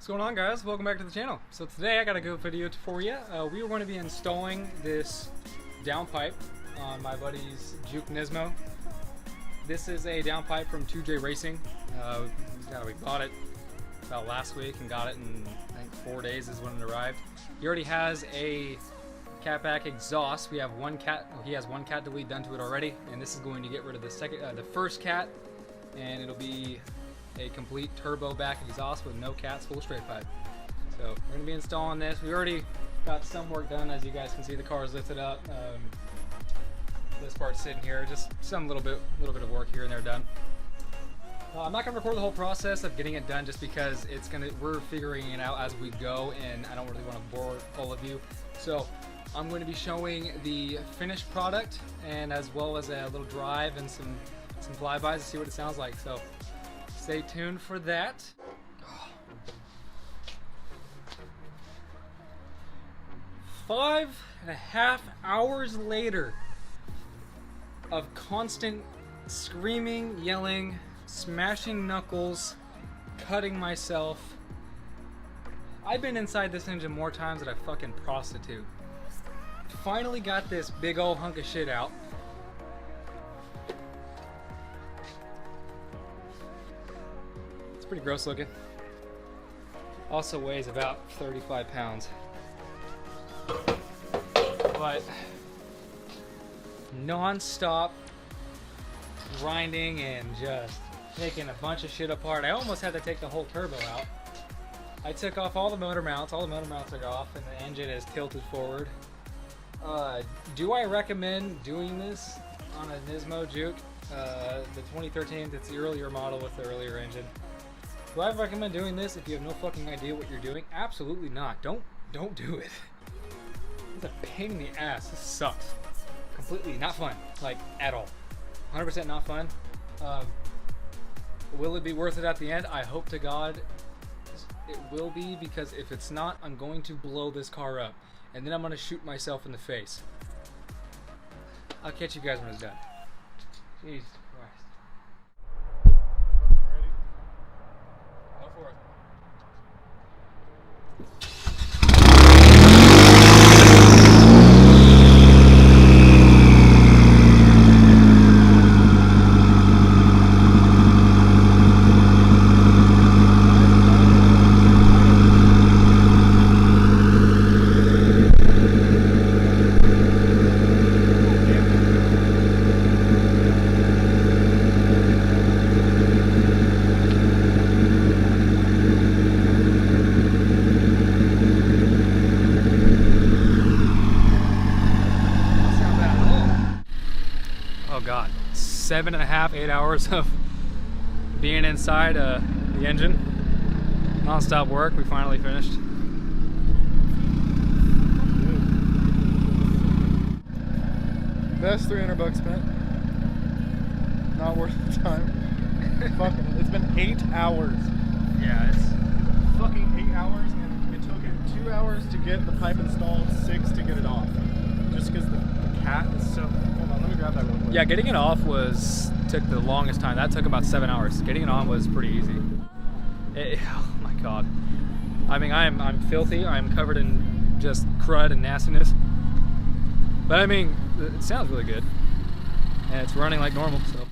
What's going on, guys? Welcome back to the channel. So today I got a good video for you. We are going to be installing this downpipe on my buddy's Juke Nismo. This is a downpipe from 2J Racing. We bought it about last week and got it in I think 4 days is when it arrived. He already has a catback exhaust. He has one cat delete done to it already, and this is going to get rid of the first cat, and it'll be a complete turbo back exhaust with no cats, full straight pipe. So we're going to be installing this. We already got some work done. As you guys can see, the car is lifted up. This part's sitting here, just some little bit of work here and there done. I'm not going to record the whole process of getting it done just because we're figuring it out as we go, and I don't really want to bore all of you. So I'm going to be showing the finished product, and as well as a little drive and some flybys to see what it sounds like. So stay tuned for that. 5.5 hours later of constant screaming, yelling, smashing knuckles, cutting myself. I've been inside this engine more times than a fucking prostitute. Finally got this big old hunk of shit out. It's pretty gross looking. Also weighs about 35 pounds. But non-stop grinding and just taking a bunch of shit apart. I almost had to take the whole turbo out. I took off all the motor mounts. All the motor mounts are off and the engine is tilted forward. Do I recommend doing this on a Nismo Juke? The 2013, it's the earlier model with the earlier engine. Do I recommend doing this if you have no fucking idea what you're doing? Absolutely not. Don't do it. It's a pain in the ass. This sucks. Completely not fun. Like, at all. 100% not fun. Will it be worth it at the end? I hope to God it will be, because if it's not, I'm going to blow this car up. And then I'm going to shoot myself in the face. I'll catch you guys when it's done. Jesus Christ. Ready? Go for it. Oh God, 7.5, 8 hours of being inside the engine. Non-stop work, we finally finished. Best $300 spent. Not worth the time. Fucking, it's been 8 hours. Yeah, it's Fucking 8 hours, and it took it 2 hours to get the pipe installed, 6 to get it off. Just because the cat is so. Hold on, let me grab that one. yeah. Getting it off took the longest time. That took about 7 hours. Getting it on was pretty easy. Oh my God. I mean, I'm filthy. I'm covered in just crud and nastiness. But I mean, it sounds really good, and it's running like normal. So